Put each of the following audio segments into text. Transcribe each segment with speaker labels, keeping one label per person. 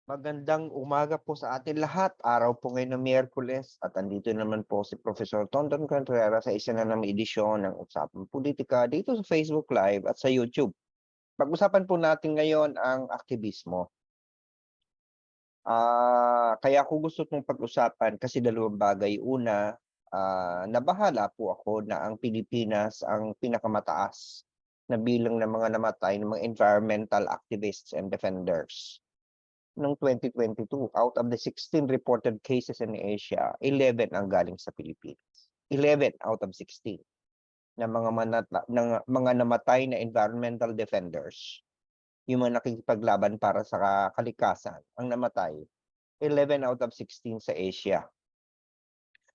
Speaker 1: Magandang umaga po sa atin lahat. Araw po ngayon ng Miyerkules at andito naman po si Professor Tonton Contreras sa isa na namang edisyon ng Usapang Politika dito sa Facebook Live at sa YouTube. Pag-usapan po natin ngayon ang aktivismo. Kaya ako gusto kong pag-usapan kasi dalawang bagay. Una, nabahala po ako na ang Pilipinas ang pinakamataas na bilang ng mga namatay ng mga environmental activists and defenders noong 2022. Out of the 16 reported cases in Asia, 11 ang galing sa Pilipinas. 11 out of 16 na mga namatay na environmental defenders, yung mga nakikipaglaban para sa kalikasan, ang namatay, 11 out of 16 sa Asia.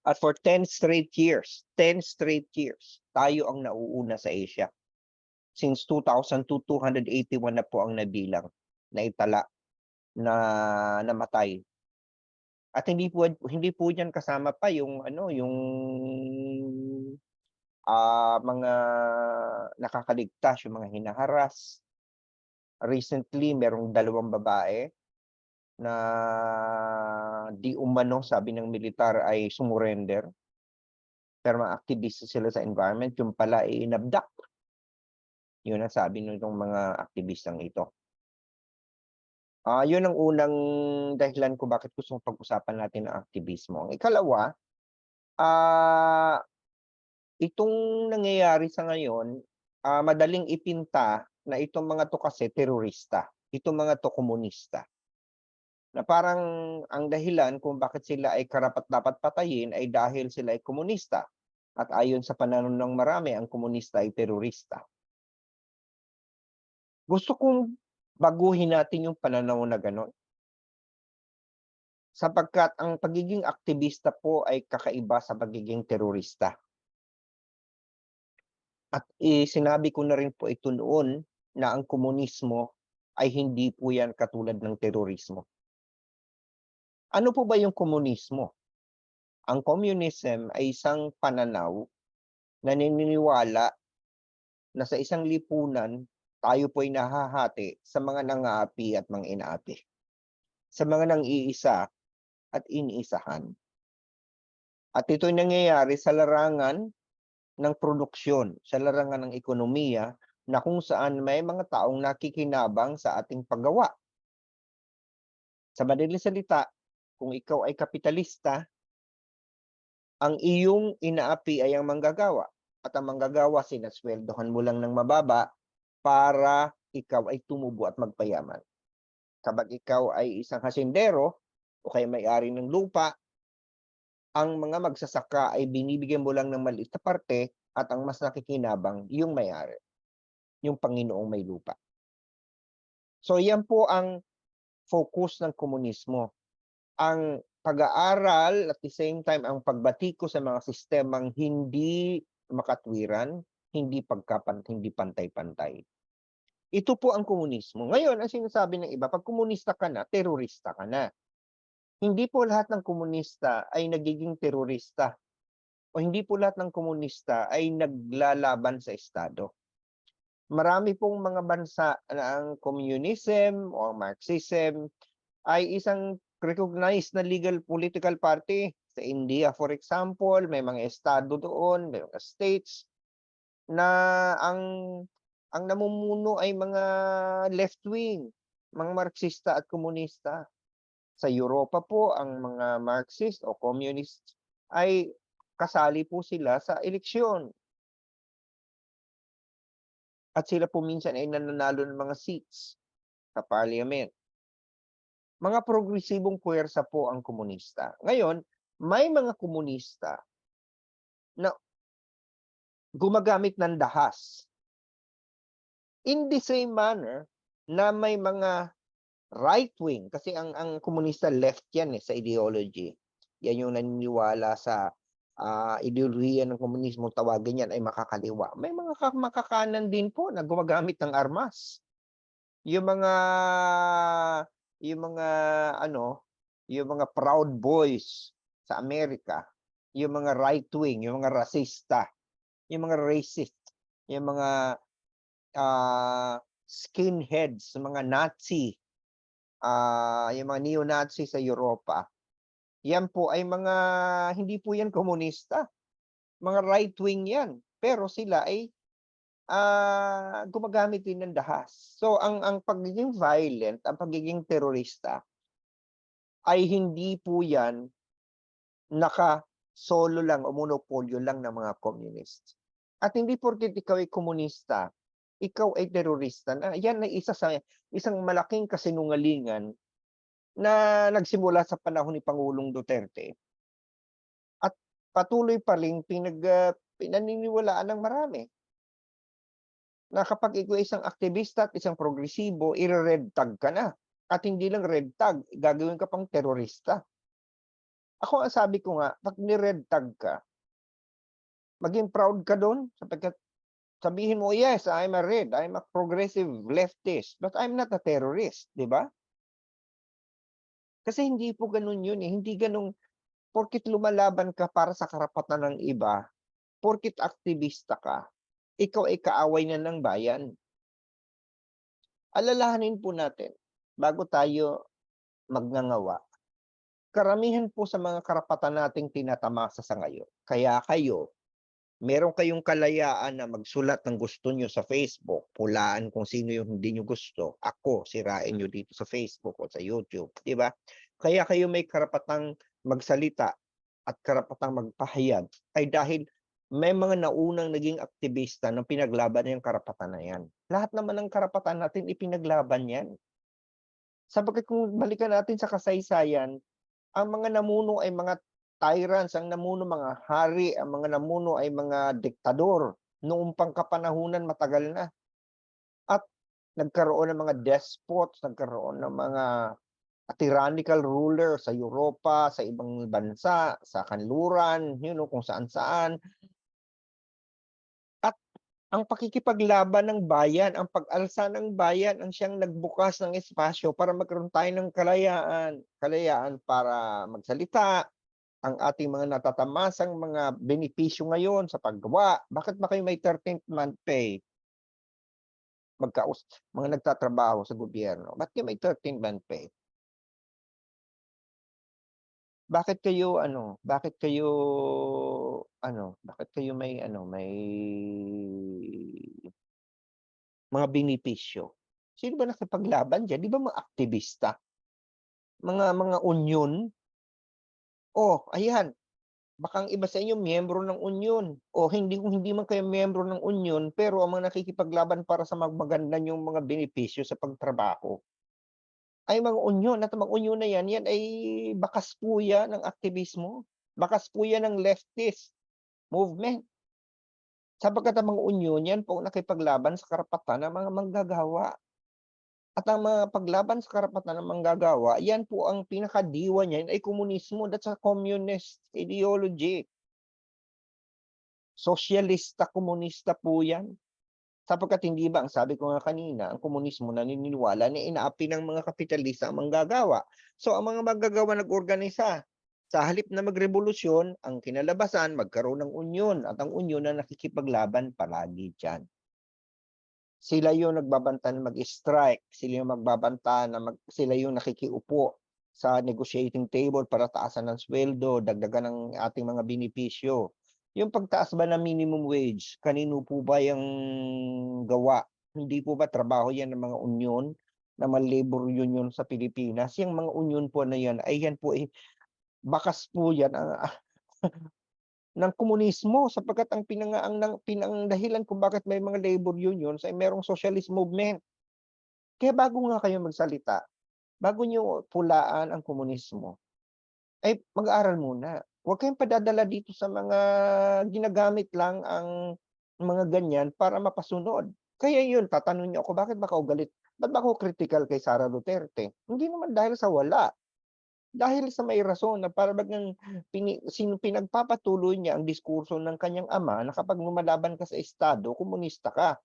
Speaker 1: At for 10 straight years, tayo ang nauuna sa Asia. Since 2002, 281 na po ang nabilang na itala na namatay. At hindi po diyan kasama pa yung mga nakakaligtas, yung mga hinaharas. Recently, merong 2 babae na di umano, sabi ng militar, ay sumurrender. Pero mga aktivista sila sa environment, yung pala ay inabdak. Yun ang sabi nitong mga aktivistang ito. Yun ang unang dahilan kung bakit gustong pag-usapan natin ang aktivismo. Ang ikalawa, itong nangyayari sa ngayon, madaling ipinta na itong mga 'to kasi terorista, itong mga 'to komunista. Na parang ang dahilan kung bakit sila ay karapat-dapat patayin ay dahil sila ay komunista at ayon sa pananaw ng marami ang komunista ay terorista. Gusto kong baguhin natin yung pananaw na gano'n, sapagkat ang pagiging aktivista po ay kakaiba sa pagiging terorista. At sinabi ko na rin po ito noon na ang komunismo ay hindi po yan katulad ng terorismo. Ano po ba yung komunismo? Ang communism ay isang pananaw na naniniwala na sa isang lipunan tayo po ay nahahati sa mga nang-aapi at mga inaapi, sa mga nang-iisa at iniisahan. At ito'y nangyayari sa larangan ng produksyon, sa larangan ng ekonomiya na kung saan may mga taong nakikinabang sa ating paggawa. Sa madaling salita, kung ikaw ay kapitalista, ang iyong inaapi ay ang manggagawa at ang manggagawa sinasweldohan mo lang ng mababa para ikaw ay tumubo at magpayaman. Kapag ikaw ay isang hasindero o kaya may-ari ng lupa, ang mga magsasaka ay binibigyan mo lang ng maliit na parte at ang mas nakikinabang yung may-ari, yung Panginoong may lupa. So yan po ang focus ng komunismo. Ang pag-aaral at the same time ang pagbati ko sa mga sistemang hindi makatwiran, hindi pantay-pantay. Ito po ang komunismo. Ngayon, ang sinasabi ng iba, pag komunista ka na, terorista ka na. Hindi po lahat ng komunista ay nagiging terorista o hindi po lahat ng komunista ay naglalaban sa Estado. Marami pong mga bansa na ang communism o ang Marxism ay isang recognized na legal political party. Sa India, for example, may mga estado doon, may mga states na ang namumuno ay mga left-wing, mga Marxista at komunista. Sa Europa po, ang mga Marxist o communist ay kasali po sila sa eleksyon. At sila po minsan ay nananalo ng mga seats sa parliament. Mga progresibong puwersa po ang komunista. Ngayon, may mga komunista na gumagamit ng dahas. In the same manner na may mga right wing, kasi ang komunista left yan sa ideology. Yan yung naniniwala sa ideolohiya ng komunismo, tawagin yan ay makakaliwa. May mga makakanan din po na gumagamit ng armas. Yung mga yung mga yung mga Proud Boys sa Amerika, yung mga right wing, yung mga rasista, yung mga racist, yung mga skinheads, mga Nazi, yung mga neo-Nazi sa Europa, yan po ay mga hindi po yan komunista, mga right wing yan. Pero sila ay gumagamit din ng dahas. So ang pagiging violent, ang pagiging terorista ay hindi po yan naka-solo lang o monopolyo lang ng mga communist. At hindi porket ikaw ay komunista, ikaw ay terorista na. Yan ay isa sa isang malaking kasinungalingan na nagsimula sa panahon ni Pangulong Duterte at patuloy pa ring pinaniniwalaan ng marami na kapag ikaw ay isang aktivista at isang progresibo, ire-red tag ka na. At hindi lang red tag, gagawin ka pang terorista. Ako ang sabi ko nga, pag ni-red tag ka, maging proud ka doon sapagkat sabihin mo, yes, I'm a progressive leftist, but I'm not a terrorist, di ba? Kasi hindi po ganun yun eh. Hindi ganun, porkit lumalaban ka para sa karapatan ng iba, porkit aktivista ka, ikaw ay kaaway na ng bayan. Alalahanin po natin, bago tayo magngangawa, karamihan po sa mga karapatan nating tinatamasa sa ngayon. Kaya kayo, meron kayong kalayaan na magsulat ng gusto nyo sa Facebook, hulaan kung sino yung hindi nyo gusto. Ako, sirain nyo dito sa Facebook o sa YouTube, di ba? Kaya kayo may karapatang magsalita at karapatang magpahayag ay dahil may mga naunang naging aktivista na pinaglaban yung karapatan na yan. Lahat naman ng karapatan natin ipinaglaban yan. Sapagkat kung balikan natin sa kasaysayan, ang mga namuno ay mga tyrants, ang namuno mga hari, ang mga namuno ay mga diktador noong pangkapanahunan matagal na. At nagkaroon ng mga despots, nagkaroon ng mga tyrannical ruler sa Europa, sa ibang bansa, sa kanluran, kung saan-saan. At ang pakikipaglaban ng bayan, ang pag-alsa ng bayan ang siyang nagbukas ng espasyo para magkaroon tayo ng kalayaan. Kalayaan para magsalita, ang ating mga natatamasang mga benepisyo ngayon sa paggawa. Bakit ba kayo may 13th month pay? Mga nagtatrabaho sa gobyerno. Bakit kayo may 13th month pay? Bakit kayo may mga benepisyo? Sino ba nakipaglaban diyan? 'Di ba mga aktivista? Mga union? Oh, ayan. Baka ang iba sa inyo miyembro ng union o kung hindi man kayo miyembro ng union pero ang mga nakikipaglaban para sa magmaganda yung mga benepisyo sa pagtrabaho ay mga union at ang mga union na yan ay bakas po yan ng aktivismo. Bakas po yan ng leftist movement. Sapagkat ang mga union yan po nakipaglaban sa karapatan ng mga manggagawa. At ang mga paglaban sa karapatan ng manggagawa, yan po ang pinakadiwa niyan ay komunismo. That's a communist ideology. Sosyalista, komunista po yan. Sapagkat hindi ba, ang sabi ko nga kanina, ang komunismo naniniwala na inaapi ng mga kapitalista ang manggagawa. So ang mga manggagawa nag-organisa. Sa halip na magrevolusyon, ang kinalabasan, magkaroon ng union at ang union na nakikipaglaban palagi dyan. Sila yung nagbabanta na mag-strike, sila yung magbabanta na sila yung nakikiupo sa negotiating table para taasan ng sweldo, dagdagan ng ating mga benepisyo. Yung pagtaas ba ng minimum wage, kanino po ba yung gawa? Hindi po ba trabaho yan ng mga union, ng mga labor union sa Pilipinas? Yung mga union po na yan, ay yan po bakas po yan ng komunismo sapagkat ang dahilan kung bakit may mga labor unions ay merong socialist movement. Kaya bago nga kayo magsalita, bago nyo pulaan ang komunismo, ay mag-aaral muna. Huwag kayong padadala dito sa mga ginagamit lang ang mga ganyan para mapasunod. Kaya yun, tatanong niyo ako, bakit ba ako galit? Ba't ba ako critical kay Sara Duterte? Hindi naman dahil sa wala. Dahil sa may rason na para bagang pinagpapatuloy niya ang diskurso ng kanyang ama na kapag lumalaban ka sa Estado, komunista ka.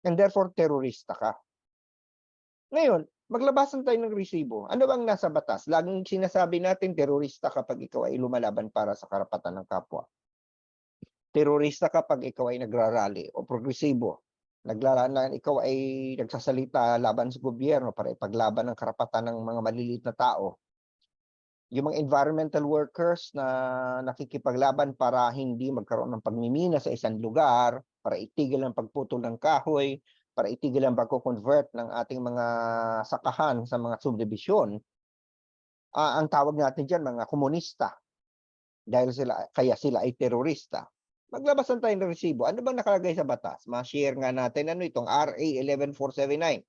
Speaker 1: And therefore, terorista ka. Ngayon, maglabasan tayo ng resibo. Ano bang nasa batas? Laging sinasabi natin, terorista kapag ikaw ay lumalaban para sa karapatan ng kapwa. Terorista kapag ikaw ay nagrarally o progresibo. ikaw ay nagsasalita laban sa gobyerno para ipaglaban ang karapatan ng mga maliliit na tao. Yung mga environmental workers na nakikipaglaban para hindi magkaroon ng pagmimina sa isang lugar, para itigil ang pagputol ng kahoy, para itigil ang pagko-convert ng ating mga sakahan sa mga subdivision, ang tawag natin diyan mga komunista. Dahil kaya sila ay terorista. Maglabasan tayo ng resibo. Ano bang nakalagay sa batas? Ma-share nga natin itong RA 11479.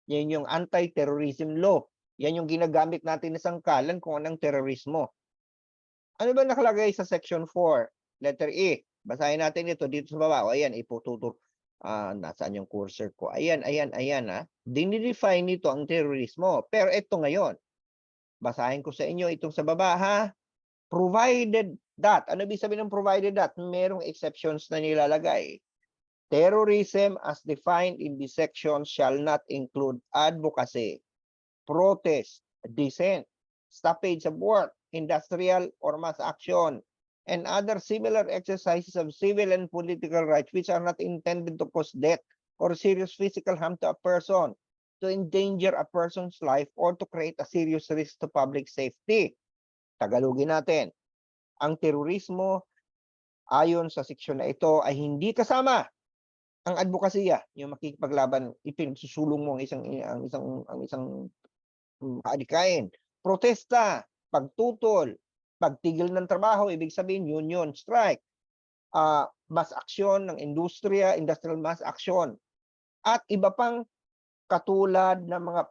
Speaker 1: Yan yung anti-terrorism law. Yan yung ginagamit natin na sangkalan kung anong terorismo. Ano ba nakalagay sa section 4, letter E? Basahin natin ito dito sa baba. O ayan, ipututur. Nasaan yung cursor ko? Ayan. Dinidefine nito ang terorismo. Pero ito ngayon. Basahin ko sa inyo itong sa baba, ha? Provided that, ano ibig sabihin ng provided that? Merong exceptions na nilalagay. Terrorism as defined in this section shall not include advocacy, protest, dissent, stoppage of work, industrial or mass action, and other similar exercises of civil and political rights which are not intended to cause death or serious physical harm to a person, to endanger a person's life, or to create a serious risk to public safety. Tagalogin natin, ang terorismo ayon sa seksyon na ito ay hindi kasama ang advokasya, yung makikipaglaban, ipinagsusulong mo ang isang kaadikain, protesta, pagtutol, pagtigil ng trabaho, ibig sabihin union strike, mass action ng industrial mass action, at iba pang katulad ng mga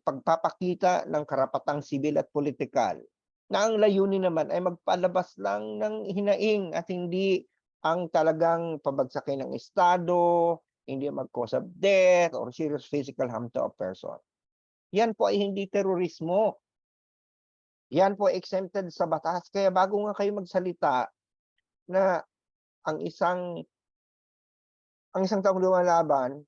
Speaker 1: pagpapakita ng karapatang sibil at politikal, na ang layunin naman ay magpalabas lang ng hinaing at hindi ang talagang pabagsakin ng estado, hindi mag-cause of death or serious physical harm to a person. Yan po ay hindi terorismo. Yan po ay exempted sa batas. Kaya bago nga kayo magsalita na ang isang taong lumalaban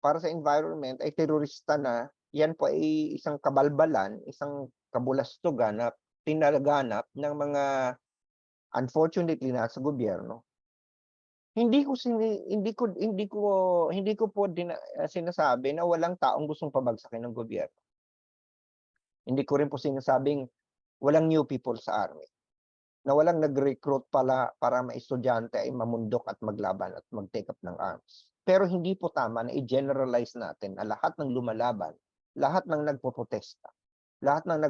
Speaker 1: para sa environment ay terorista na, yan po ay isang kabalbalan, isang kabulastugan na tinalaganap ng mga unfortunately nasa gobyerno. Hindi ko po sinasabi na walang taong gustong pabagsakin ng gobyerno. Hindi ko rin po sinasabing walang new people sa army, na walang nag-recruit para ma-estudyante ay mamundok at maglaban at mag-take up ng arms. Pero hindi po tama na i-generalize natin na lahat ng lumalaban, lahat ng nagpoprotesta, lahat ng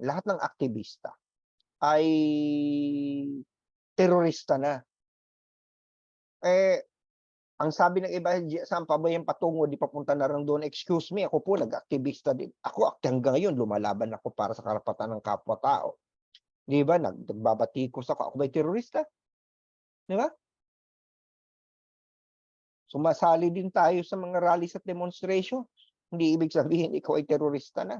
Speaker 1: lahat ng aktivista ay terorista na. Ang sabi ng iba, saan pa ba yung patungo, di papunta na rin doon. Excuse me, ako po nag-aktivista din. Ako hanggang ngayon lumalaban ako para sa karapatan ng kapwa-tao. Di ba? Nagbabatikos ako. Ako ba'y terorista? Di ba? Sumasali din tayo sa mga rallies at demonstration. Hindi ibig sabihin ikaw ay terorista na.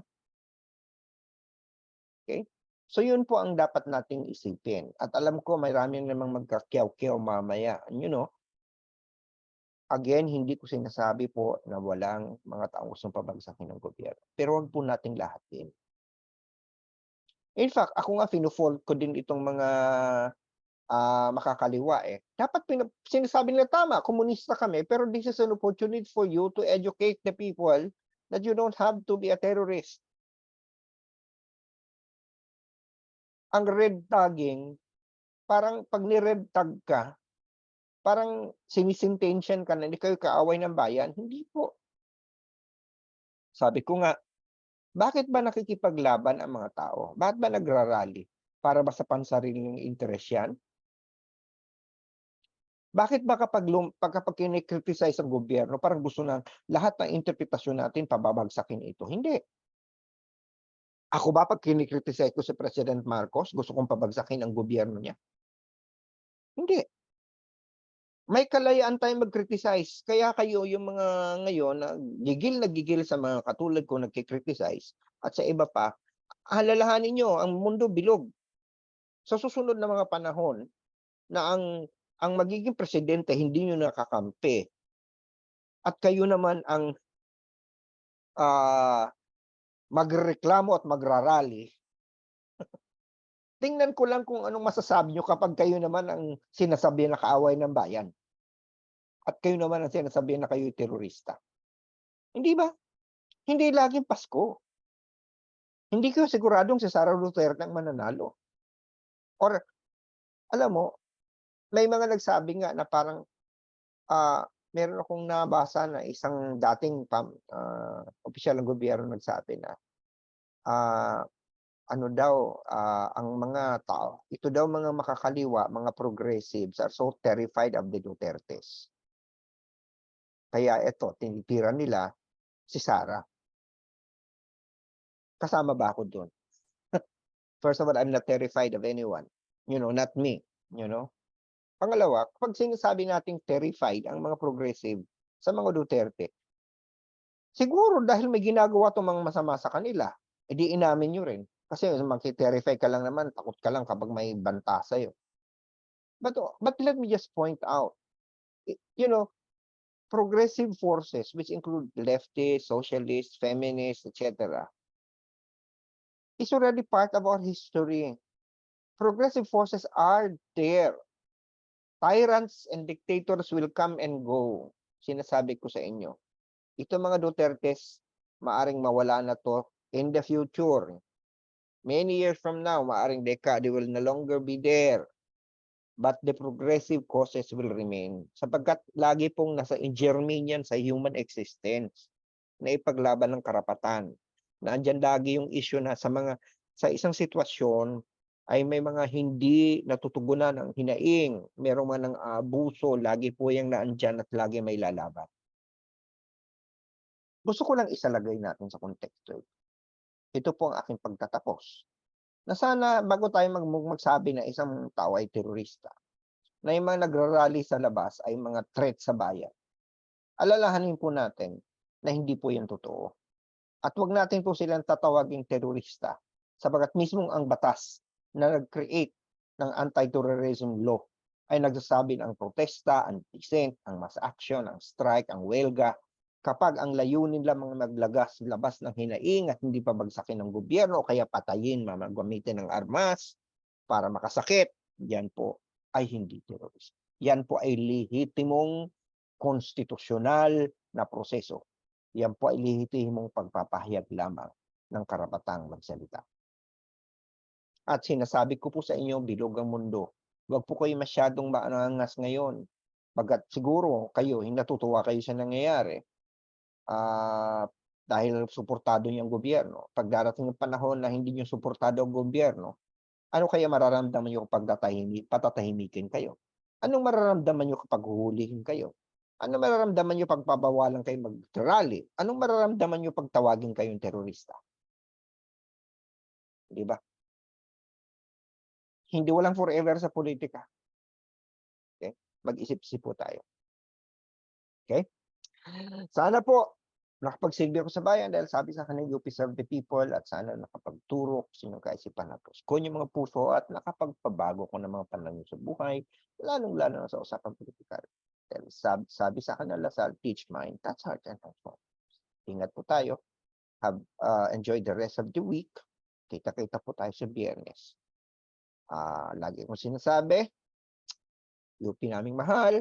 Speaker 1: Okay? So yun po ang dapat nating isipin. At alam ko maraming namang magkakyaw-kyaw mamaya. Again, hindi ko sinasabi po na walang mga taong gustong pabagsakin ng gobyerno. Pero wag po nating lahatin. In fact, ako nga fino-fault ko din itong mga makakaliwa eh. Dapat sinasabi nila tama, komunista kami, pero this is an opportunity for you to educate the people that you don't have to be a terrorist. Ang red tagging, parang pag ni-red tag ka, parang sinisintensyon ka na hindi kayo kaaway ng bayan. Hindi po. Sabi ko nga, bakit ba nakikipaglaban ang mga tao? Bakit ba nagrarally? Para ba sa pansariling interes yan? Bakit ba kapag kinikriticize ang gobyerno, parang gusto na lahat ng interpretasyon natin pababagsakin ito? Hindi. Ako ba pag kinikriticize ko si President Marcos, gusto kong pabagsakin ang gobyerno niya? Hindi. May kalayaan tayong mag-criticize. Kaya kayo yung mga ngayon na gigil sa mga katulad ko nagki-criticize at sa iba pa, alalahanin nyo, ang mundo bilog. Sa susunod na mga panahon na ang magiging presidente hindi nyo nakakampi at kayo naman ang magreklamo at magrarally, tingnan ko lang kung anong masasabi nyo kapag kayo naman ang sinasabi na kaaway ng bayan. At kayo naman ang sinasabihan na kayo'y terorista. Hindi ba? Hindi laging Pasko. Hindi ko siguradong si Sara Duterte ang mananalo. Or alam mo, may mga nagsabi nga na parang, meron akong nabasa na isang dating opisyal ng gobyerno nagsabi na, ah, ano daw, ang mga tao, ito daw mga makakaliwa, mga progressives are so terrified of the Dutertes. Kaya eto, tinitira nila si Sara. Kasama ba ako dun? First of all, I'm not terrified of anyone. Not me, you know? Pangalawa, kapag sinasabi nating terrified ang mga progressive sa mga Duterte, siguro dahil may ginagawa 'tong mga masama sa kanila, edi inamin niyo rin. Kasi magte-terrify ka lang naman, takot ka lang kapag may banta sa'yo. But let me just point out, i you know, progressive forces which include leftists, socialists, feminists, etc., is already part of our history. Progressive forces are there. Tyrants and dictators will come and go. Sinasabi ko sa inyo. Ito mga Dutertes, maaring mawala na to in the future. Many years from now, maaring they will no longer be there. But the progressive causes will remain. Sapagkat lagi pong nasa germane yan sa human existence na ipaglaban ng karapatan. Nandiyan lagi yung issue na sa isang sitwasyon ay may mga hindi natutugunan ng hinaing, merong mga ng abuso, lagi po yang naandyan at lagi may lalaban. Gusto ko lang isalagay natin sa konteksto. Ito po ang aking pagtatapos. Na sana bago tayo magsabi na isang tao ay terorista, na yung mga nagrarally sa labas ay mga threat sa bayan, alalahanin po natin na hindi po yan totoo. At wag natin po silang tatawaging terorista sapagat mismong ang batas na nag-create ng anti-terrorism law ay nagsasabi ng ang protesta, ang dissent, ang mass action, ang strike, ang welga, kapag ang layunin lamang labas ng hinaing at hindi pabagsakin ng gobyerno o kaya patayin, gamitin ng armas para makasakit, yan po ay hindi terorista. Yan po ay lehitimong konstitusyonal na proseso. Yan po ay lehitimong pagpapahayag lamang ng karapatang magsalita. At sinasabi ko po sa inyo, bilog ang mundo. Huwag po kayo masyadong maangas ngayon. Bagat siguro kayo, natutuwa kayo sa nangyayari. Dahil suportado niyo ang gobyerno. Pag darating yung panahon na hindi niyo suportado ang gobyerno, ano kaya mararamdaman niyo kapag patatahimikin kayo? Anong mararamdaman niyo kapag huhulihin kayo? Anong mararamdaman niyo pag pabawalan kayo mag-rally? Anong mararamdaman niyo pag tawagin kayong terorista? Di ba? Hindi walang forever sa politika. Okay? Mag-isip-isip po tayo. Okay? Sana po nakapagsilbi ako sa bayan dahil sabi sa akin, you serve the people, at sana nakapagturo sino kaisipan natin ko yung mga puso at nakapagpabago ko ng mga pananaw sa buhay, lalong-lalo na sa usapang politikal. Dahil sabi sa akin ng Lasal, teach mind, that's heart and transform. Ingat po tayo. Enjoy the rest of the week. Kita-kita po tayo sa Biyernes. Lagi kong sinasabi, UP naming mahal,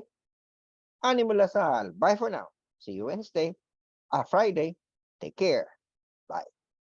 Speaker 1: Animo Lasal. Bye for now. See you Wednesday. Friday. Take care. Bye.